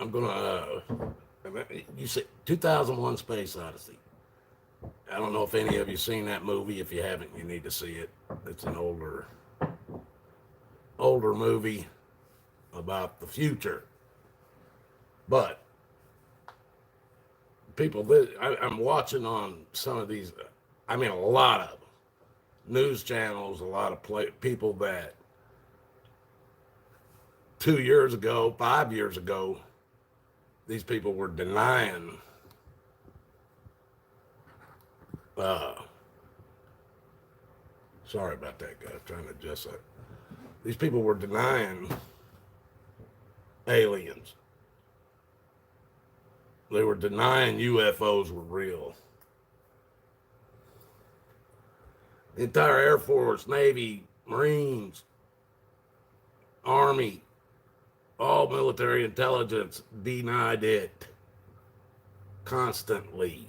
I'm gonna. You said 2001: Space Odyssey. I don't know if any of you seen that movie. If you haven't, you need to see it. It's an older movie about the future. But people, I'm watching on some of these. I mean, a lot of news channels, a lot of people that 2 years ago, 5 years ago, these people were denying uh, sorry about that, guys. Trying to adjust that. These people were denying aliens. They were denying UFOs were real. The entire Air Force, Navy, Marines, Army, all military intelligence denied it constantly.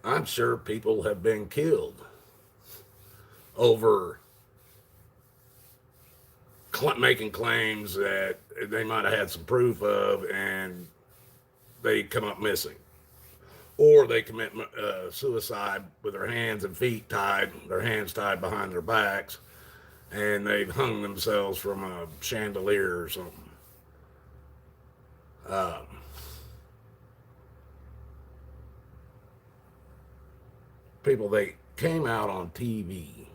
I'm sure people have been killed over making claims that they might have had some proof of and they come up missing. Or they commit suicide with their hands and feet tied, their hands tied behind their backs, and they've hung themselves from a chandelier or something. Um, People, they came out on TV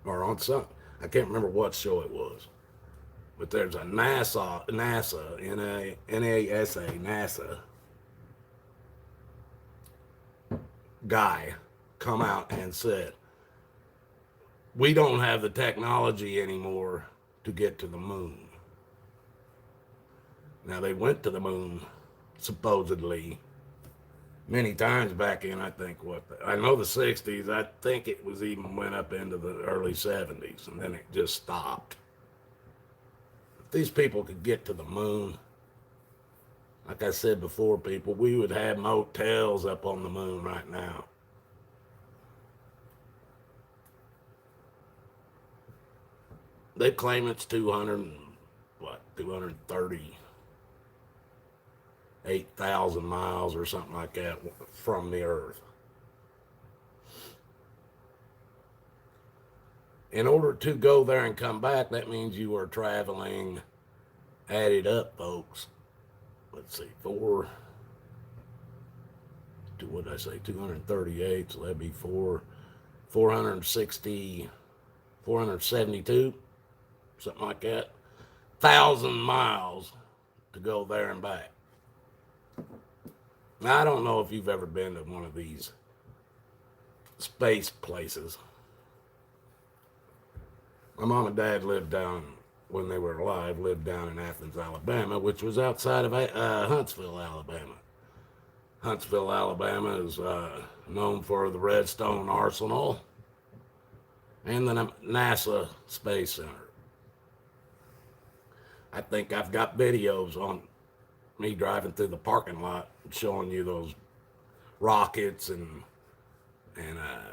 or on some, I can't remember what show it was, but there's a NASA, NASA guy come out and said, we don't have the technology anymore to get to the moon. Now, they went to the moon, supposedly, many times back in, I think, I know the 60s. I think it was even went up into the early 70s, and then it just stopped. If these people could get to the moon, like I said before, people, we would have motels up on the moon right now. They claim it's 238,000 miles or something like that from the Earth. In order to go there and come back, that means you are traveling, add it up, folks. Let's see, what did I say, 238, so that'd be 460, 472, something like that, 1,000 miles to go there and back. Now, I don't know if you've ever been to one of these space places. My mom and dad lived down, when they were alive, lived down in Athens, Alabama, which was outside of Huntsville, Alabama. Huntsville, Alabama is known for the Redstone Arsenal and the NASA Space Center. I think I've got videos on me driving through the parking lot showing you those rockets and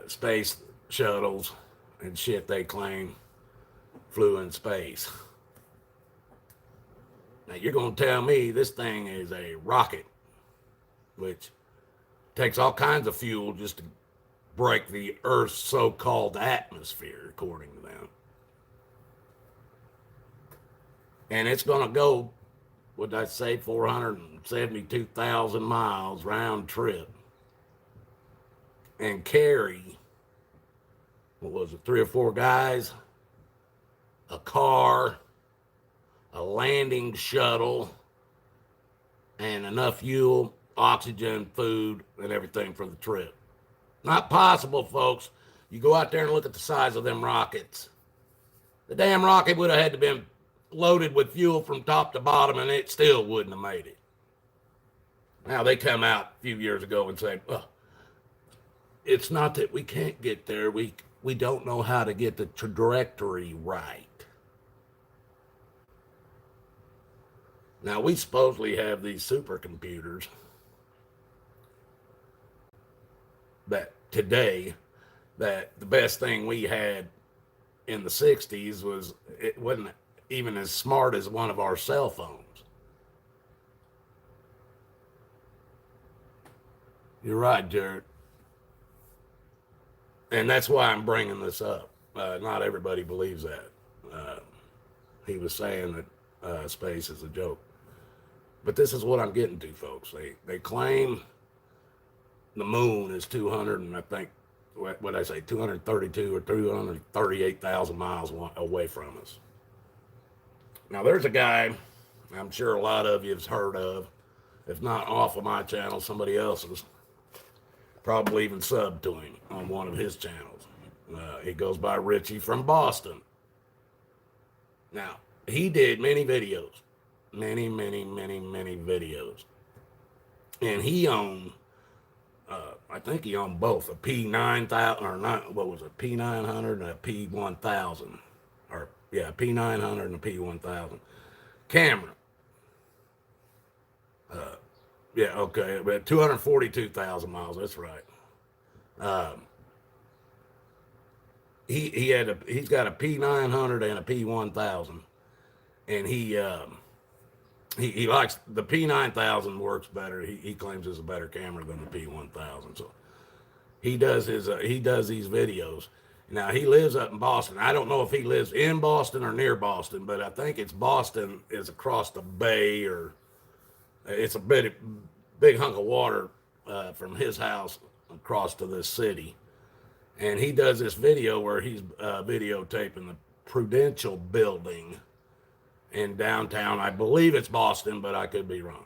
space shuttles and shit they claim flew in space. Now you're going to tell me this thing is a rocket, which takes all kinds of fuel just to break the Earth's so-called atmosphere, according to them. And it's going to go, what did I say, 472,000 miles round trip and carry, what was it, 3 or 4 guys, a car, a landing shuttle, and enough fuel, oxygen, food, and everything for the trip. Not possible, folks. You go out there and look at the size of them rockets. The damn rocket would have had to been loaded with fuel from top to bottom, and it still wouldn't have made it. Now, they come out a few years ago and say, well, it's not that we can't get there. We don't know how to get the trajectory right. Now, we supposedly have these supercomputers that today, that the best thing we had in the 60s it wasn't even as smart as one of our cell phones. You're right, Jared. And that's why I'm bringing this up. Not everybody believes that. He was saying that space is a joke. But this is what I'm getting to, folks. They claim the moon is 200, and I think, what did I say, 232 or 238,000 miles away from us. Now, there's a guy I'm sure a lot of you have heard of. If not off of my channel, somebody else's. Probably even subbed to him on one of his channels. He goes by Richie from Boston. Now, he did many videos. Many videos. And he owned, I think he owned both a P9000, or not, what was it, P900 and a P1000. Or, yeah, P900 and a P1000. Camera. Yeah, okay, about 242,000 miles, that's right. He's got a P900 and a P1000. And he likes the P9000 works better. He claims it's a better camera than the P1000. So he does these videos. Now he lives up in Boston. I don't know if he lives in Boston or near Boston, but I think it's Boston is across the bay, or it's a big hunk of water from his house across to this city. And he does this video where he's videotaping the Prudential building in downtown. I believe it's Boston, but I could be wrong.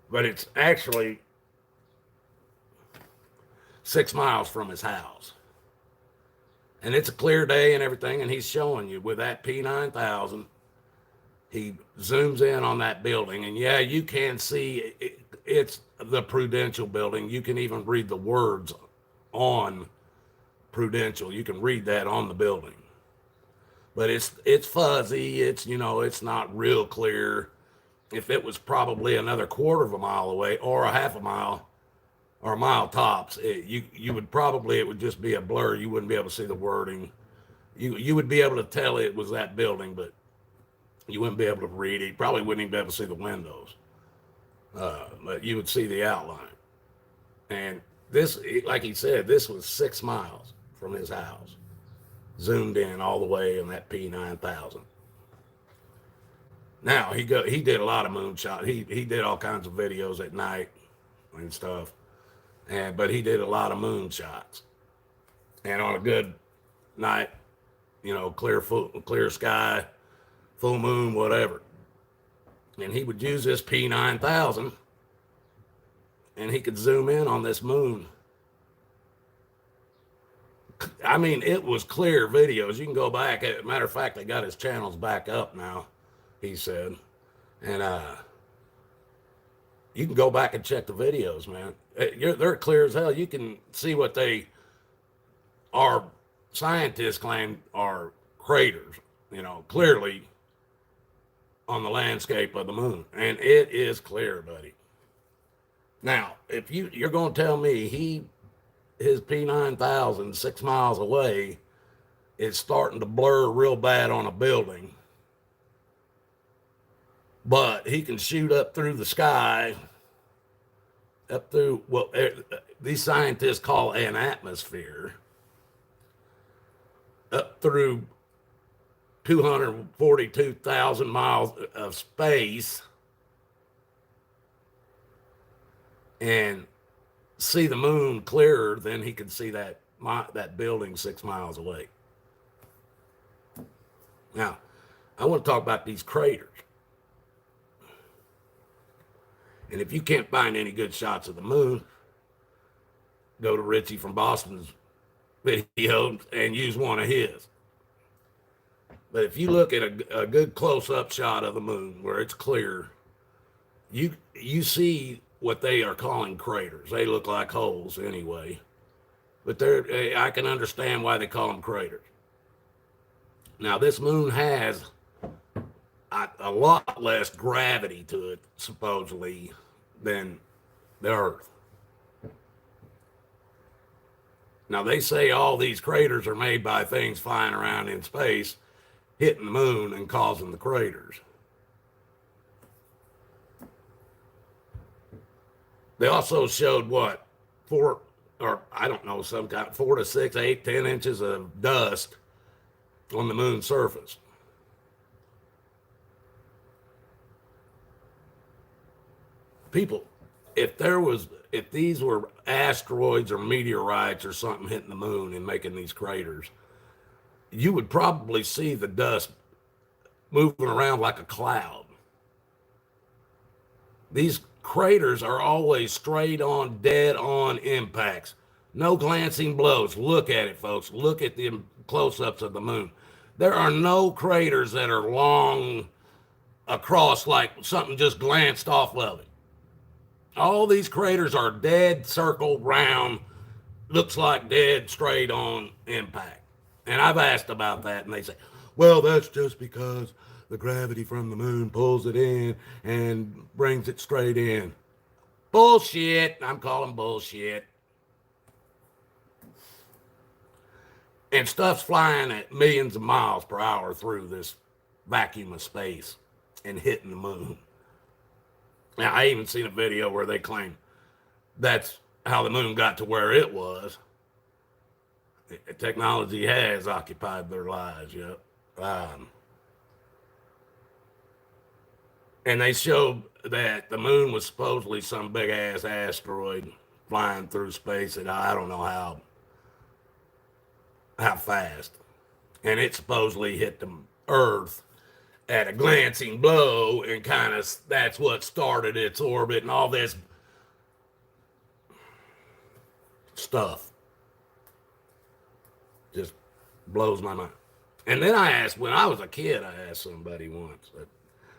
But it's actually 6 miles from his house. And it's a clear day and everything, and he's showing you with that P9000. He zooms in on that building, and yeah, you can see it's the Prudential building. You can even read the words on Prudential. You can read that on the building. But it's fuzzy. It's not real clear. If it was probably another quarter of a mile away, or a half a mile, or a mile tops, it would just be a blur. You wouldn't be able to see the wording. You would be able to tell it was that building, but you wouldn't be able to read it. You probably wouldn't even be able to see the windows. But you would see the outline. And this, like he said, this was 6 miles from his house. Zoomed in all the way in that P9000. Now he did a lot of moonshot. He did all kinds of videos at night and stuff, but he did a lot of moonshots. And on a good night, clear sky, full moon, whatever. And he would use this P9000, and he could zoom in on this moon. I mean, it was clear videos. You can go back. As a matter of fact, they got his channels back up now, he said. And you can go back and check the videos, man. They're clear as hell. You can see what our scientists claim are craters, clearly on the landscape of the moon. And it is clear, buddy. Now, if you're going to tell me his P9000 6 miles away is starting to blur real bad on a building, but he can shoot up through the sky, up through what these scientists call an atmosphere, up through 242,000 miles of space, and see the moon clearer than he could see that building 6 miles away. Now, I want to talk about these craters. And if you can't find any good shots of the moon, go to Richie from Boston's video and use one of his. But if you look at a good close-up shot of the moon where it's clear, you see what they are calling craters. They look like holes anyway, but I can understand why they call them craters. Now, this moon has a lot less gravity to it, supposedly, than the Earth. Now, they say all these craters are made by things flying around in space, hitting the moon and causing the craters. They also showed what? 4 or I don't know, some kind, 4 to 6, 8, 10 inches of dust on the moon's surface. People, if these were asteroids or meteorites or something hitting the moon and making these craters, you would probably see the dust moving around like a cloud. These craters are always straight on, dead on impacts. No glancing blows. Look at it, folks. Look at the close-ups of the moon. There are no craters that are long across like something just glanced off of it. All these craters are dead, circle, round, looks like dead, straight on impact. And I've asked about that, and they say, well, that's just because the gravity from the moon pulls it in and brings it straight in. Bullshit. I'm calling bullshit. And stuff's flying at millions of miles per hour through this vacuum of space and hitting the moon. Now, I even seen a video where they claim that's how the moon got to where it was. Technology has occupied their lives, yep. And they showed that the moon was supposedly some big-ass asteroid flying through space at I don't know how fast. And it supposedly hit the Earth at a glancing blow, and kind of that's what started its orbit and all this stuff. Just blows my mind. And then when I was a kid, I asked somebody once,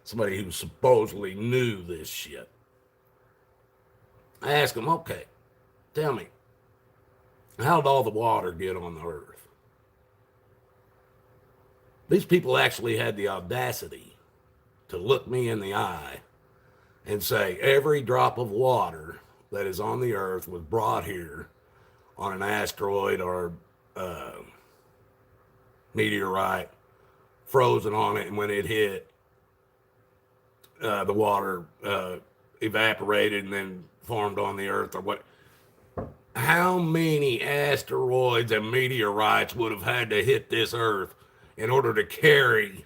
somebody who supposedly knew this shit. I asked him, okay, tell me, how did all the water get on the Earth? These people actually had the audacity to look me in the eye and say every drop of water that is on the Earth was brought here on an asteroid or meteorite, frozen on it, and when it hit, the water evaporated and then formed on the Earth or what. How many asteroids and meteorites would have had to hit this Earth in order to carry?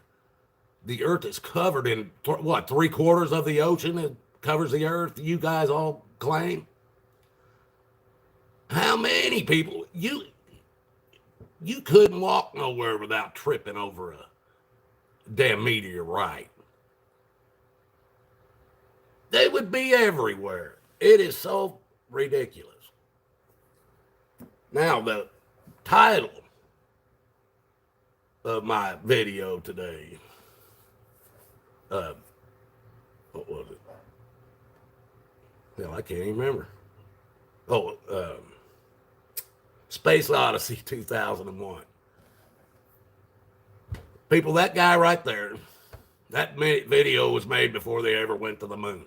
The Earth is covered in, what, 3/4 of the ocean? It covers the Earth, you guys all claim? How many people? You couldn't walk nowhere without tripping over a damn meteorite. They would be everywhere. It is so ridiculous. Now, the title of my video today, what was it? Hell, I can't even remember. Space Odyssey 2001. People, that guy right there, that video was made before they ever went to the moon.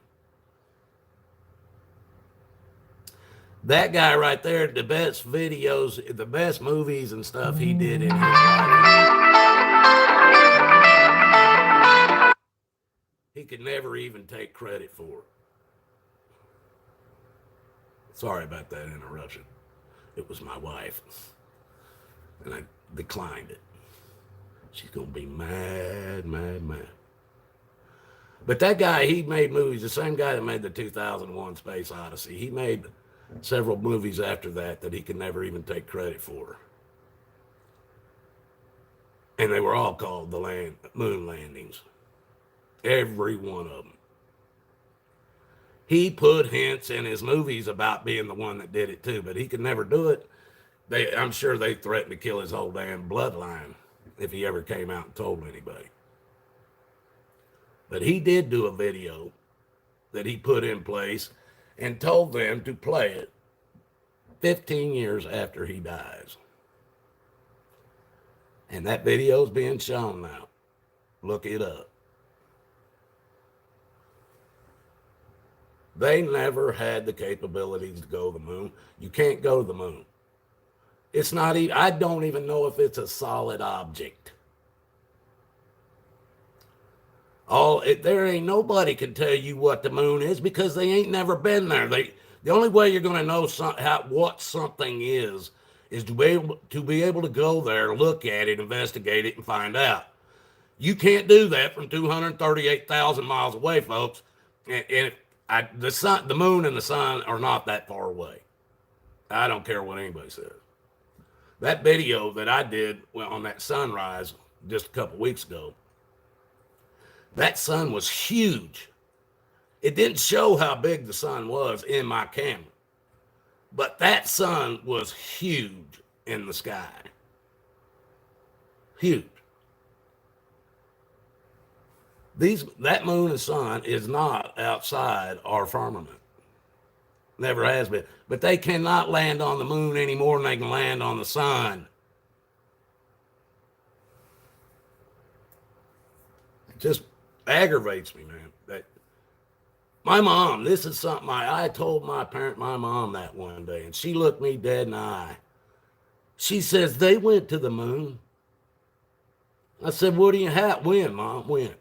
That guy right there, the best videos, the best movies and stuff he did in his life, he could never even take credit for it. Sorry about that interruption. It was my wife, and I declined it. She's going to be mad. But that guy, he made movies, the same guy that made the 2001 Space Odyssey. He made several movies after that he could never even take credit for. And they were all called the moon landings. Every one of them. He put hints in his movies about being the one that did it too, but he could never do it. I'm sure they threatened to kill his whole damn bloodline if he ever came out and told anybody. But he did do a video that he put in place and told them to play it 15 years after he dies. And that video is being shown now. Look it up. They never had the capabilities to go to the moon. You can't go to the moon. It's not even, I don't even know if it's a solid object. There ain't nobody can tell you what the moon is because they ain't never been there. The only way you're going to know what something is to be able to go there, look at it, investigate it, and find out. You can't do that from 238,000 miles away, folks. The moon and the sun are not that far away. I don't care what anybody says. That video that I did on that sunrise just a couple weeks ago, that sun was huge. It didn't show how big the sun was in my camera, but that sun was huge in the sky. Huge. That moon and sun is not outside our firmament. Never has been. But they cannot land on the moon any more than they can land on the sun. It just aggravates me, man. My mom, this is something I told my mom that one day, and she looked me dead in the eye. She says, they went to the moon. I said, what do you have? When, Mom? When?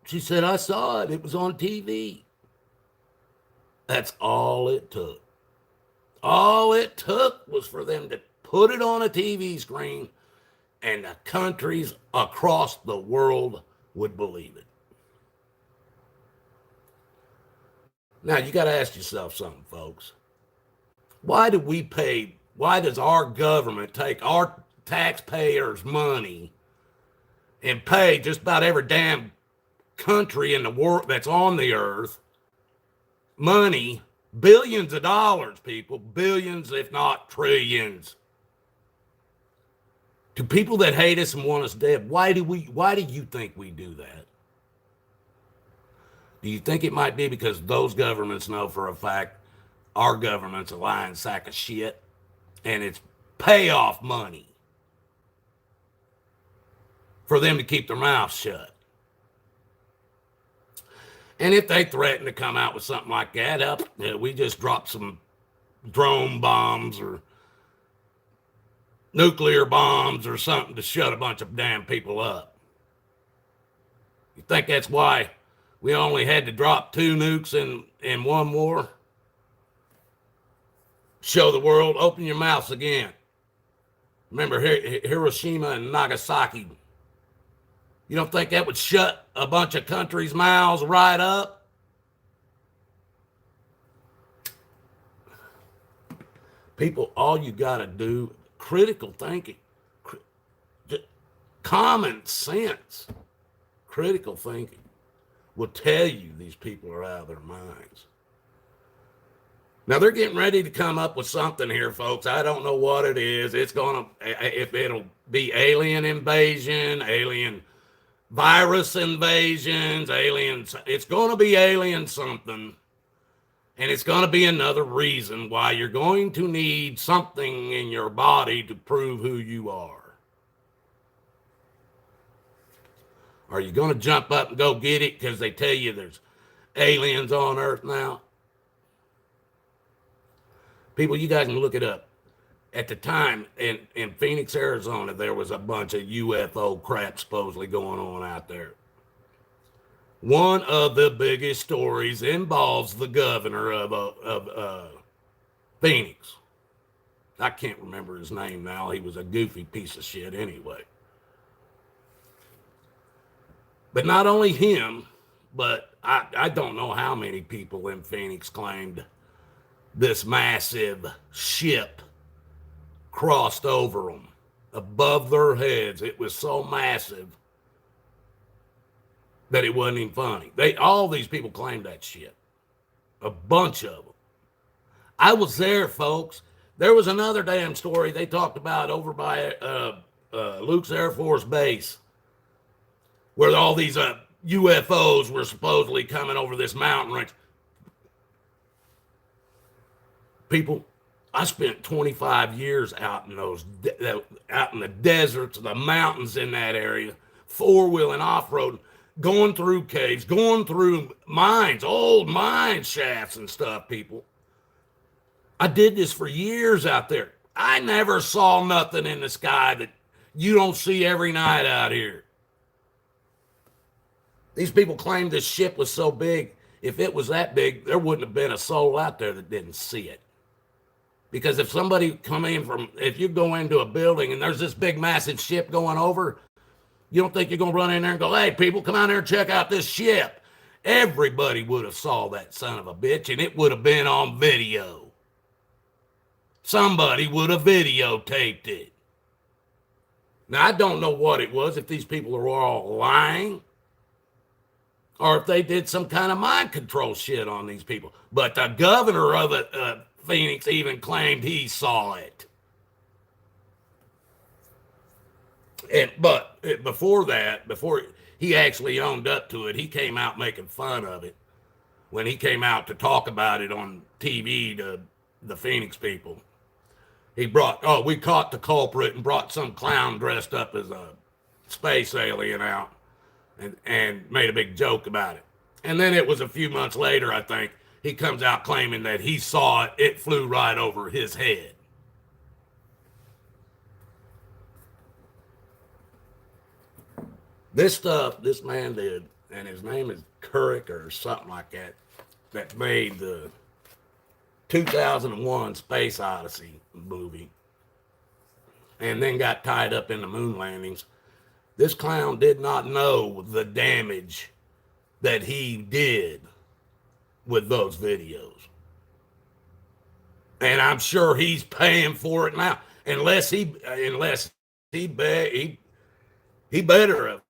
She said, I saw it. It was on TV. That's all it took. All it took was for them to put it on a TV screen, and the countries across the world would believe it. Now, you got to ask yourself something, folks. Why does our government take our taxpayers' money and pay just about every damn country in the world that's on the earth money, billions of dollars, people, billions, if not trillions, to people that hate us and want us dead? Why do you think we do that? Do you think it might be because those governments know for a fact our government's a lying sack of shit and it's payoff money for them to keep their mouths shut? And if they threaten to come out with something like that, we just drop some drone bombs or nuclear bombs or something to shut a bunch of damn people up. You think that's why we only had to drop 2 nukes in one war? Show the world, open your mouths again. Remember Hiroshima and Nagasaki. You don't think that would shut a bunch of countries' mouths right up? People, all you got to do, critical thinking, common sense, critical thinking will tell you these people are out of their minds. Now, they're getting ready to come up with something here, folks. I don't know what it is. If it'll be alien invasion, alien virus invasions, aliens. It's going to be alien something. And it's going to be another reason why you're going to need something in your body to prove who you are. Are you going to jump up and go get it because they tell you there's aliens on Earth now? People, you guys can look it up. At the time, in Phoenix, Arizona, there was a bunch of UFO crap supposedly going on out there. One of the biggest stories involves the governor of Phoenix. I can't remember his name now. He was a goofy piece of shit anyway. But not only him, but I don't know how many people in Phoenix claimed this massive ship crossed over them above their heads. It was so massive that it wasn't even funny. All these people claimed that shit. A bunch of them. I was there, folks. There was another damn story they talked about over by Luke's Air Force Base, where all these UFOs were supposedly coming over this mountain range. People, I spent 25 years out in the deserts, the mountains in that area, 4-wheeling off-road, going through caves, going through mines, old mine shafts and stuff, people. I did this for years out there. I never saw nothing in the sky that you don't see every night out here. These people claim this ship was so big. If it was that big, there wouldn't have been a soul out there that didn't see it. Because if somebody if you go into a building and there's this big, massive ship going over, you don't think you're going to run in there and go, hey, people, come out here and check out this ship. Everybody would have saw that son of a bitch, and it would have been on video. Somebody would have videotaped it. Now, I don't know what it was, if these people are all lying or if they did some kind of mind control shit on these people. But the governor of Phoenix even claimed he saw it. But before he actually owned up to it, he came out making fun of it when he came out to talk about it on TV to the Phoenix people. He we caught the culprit, and brought some clown dressed up as a space alien out and made a big joke about it. And then it was a few months later, I think, he comes out claiming that he saw it. It flew right over his head. This stuff, this man did, and his name is Couric or something like that made the 2001 Space Odyssey movie, and then got tied up in the moon landings. This clown did not know the damage that he did with those videos. And I'm sure he's paying for it now, unless he better have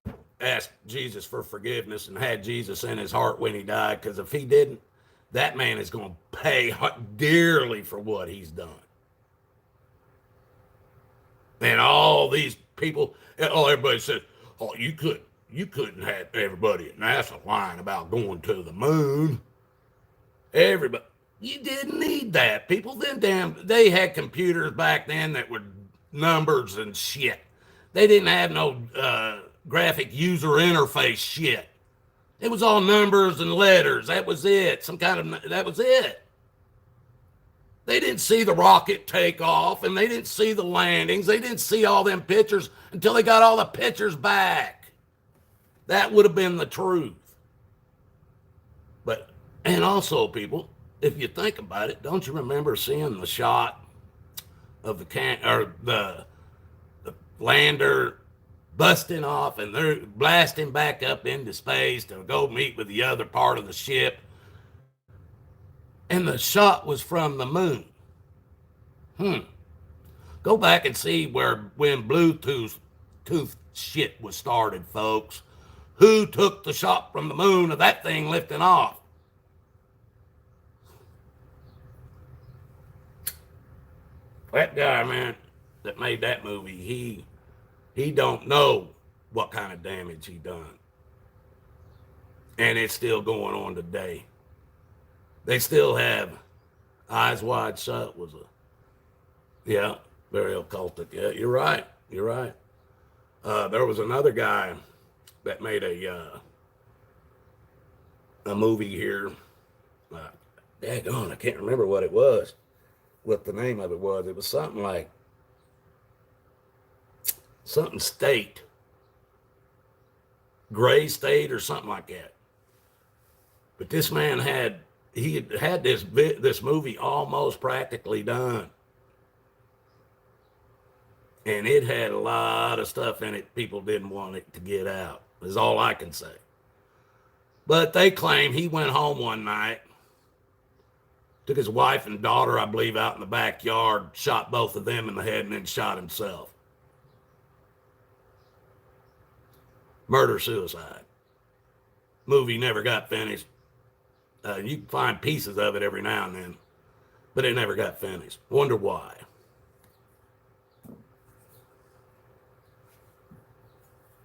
asked Jesus for forgiveness and had Jesus in his heart when he died, because if he didn't, that man is going to pay dearly for what he's done. And all these people, everybody says, oh, you couldn't have everybody at NASA lying about going to the moon. Everybody, you didn't need that. People then, they had computers back then that were numbers and shit. They didn't have no graphic user interface shit. It was all numbers and letters. That was it. That was it. They didn't see the rocket take off, and they didn't see the landings. They didn't see all them pictures until they got all the pictures back. That would have been the truth. And also, people, if you think about it, don't you remember seeing the shot of the lander busting off, and they're blasting back up into space to go meet with the other part of the ship? And the shot was from the moon. Go back and see when Bluetooth shit was started, folks. Who took the shot from the moon of that thing lifting off? That guy, man, that made that movie, he don't know what kind of damage he done. And it's still going on today. They still have Eyes Wide Shut was very occultic. Yeah, you're right. There was another guy that made a movie here. Daggone, I can't remember what it was. What the name of it was. It was something like something State. Gray State or something like that. But this man had this movie almost practically done. And it had a lot of stuff in it people didn't want it to get out, is all I can say. But they claim he went home one night, took his wife and daughter, I believe, out in the backyard, shot both of them in the head, and then shot himself. Murder-suicide. Movie never got finished. You can find pieces of it every now and then, but it never got finished. Wonder why.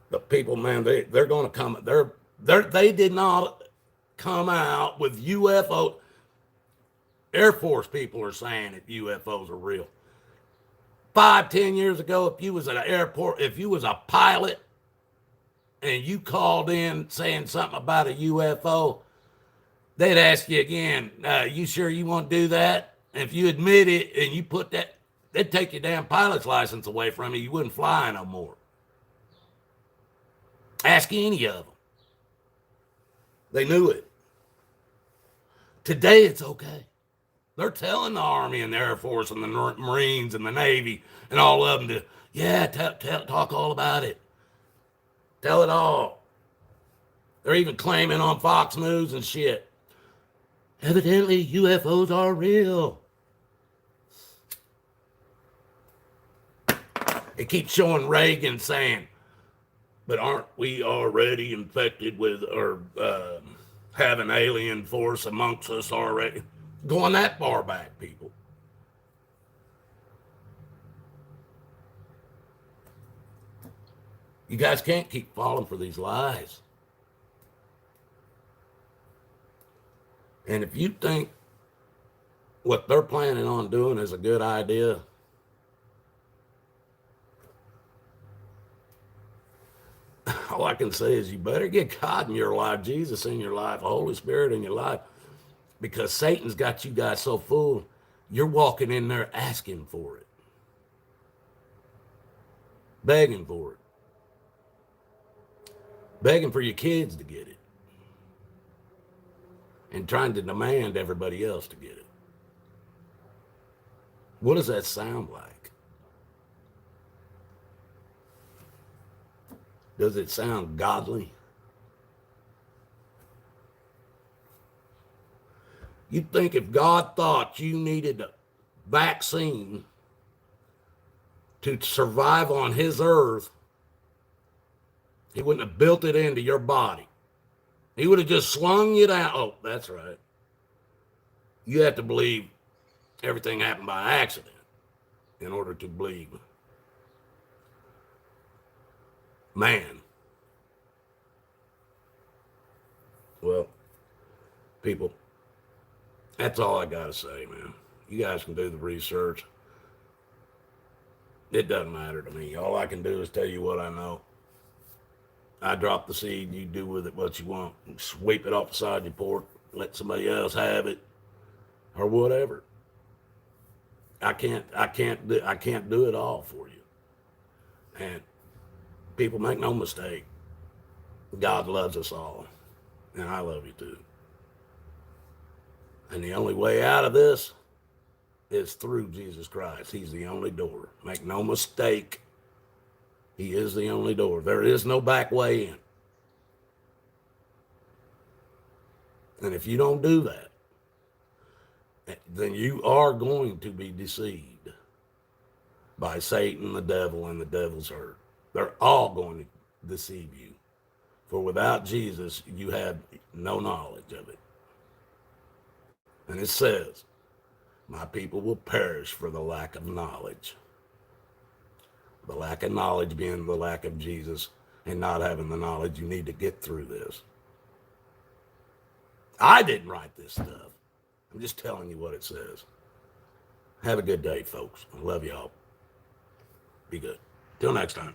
The people, man, they're going to come. They did not come out with UFO. Air Force people are saying that UFOs are real. 5-10 years ago, if you was at an airport, if you was a pilot and you called in saying something about a UFO, they'd ask you again, you sure you want to do that? And if you admit it and you put that, They'd take your damn pilot's license away from you. You wouldn't fly no more. Ask any of them. They knew it. Today, it's okay. They're telling the Army and the Air Force and the Marines and the Navy and all of them to talk all about it. Tell it all. They're even claiming on Fox News and shit. Evidently, UFOs are real. It keeps showing Reagan saying, but aren't we already infected with or have an alien force amongst us already? Going that far back, people. You guys can't keep falling for these lies. And if you think what they're planning on doing is a good idea, all I can say is you better get God in your life, Jesus in your life, the Holy Spirit in your life, because Satan's got you guys so full, you're walking in there asking for it, begging for it, begging for your kids to get it, and trying to demand everybody else to get it. What does that sound like? Does it sound godly? You'd think if God thought you needed a vaccine to survive on his earth, he wouldn't have built it into your body. He would have just slung you down. Oh, that's right. You have to believe everything happened by accident in order to believe man. Well, people, that's all I got to say, man. You guys can do the research. It doesn't matter to me. All I can do is tell you what I know. I drop the seed, you do with it what you want. Sweep it off the side of your porch, let somebody else have it, or whatever. I can't do it all for you. And people, make no mistake, God loves us all, and I love you too. And the only way out of this is through Jesus Christ. He's the only door. Make no mistake, he is the only door. There is no back way in. And if you don't do that, then you are going to be deceived by Satan, the devil, and the devil's herd. They're all going to deceive you. For without Jesus, you have no knowledge of it. And it says, my people will perish for the lack of knowledge. The lack of knowledge being the lack of Jesus and not having the knowledge you need to get through this. I didn't write this stuff. I'm just telling you what it says. Have a good day, folks. I love y'all. Be good. Till next time.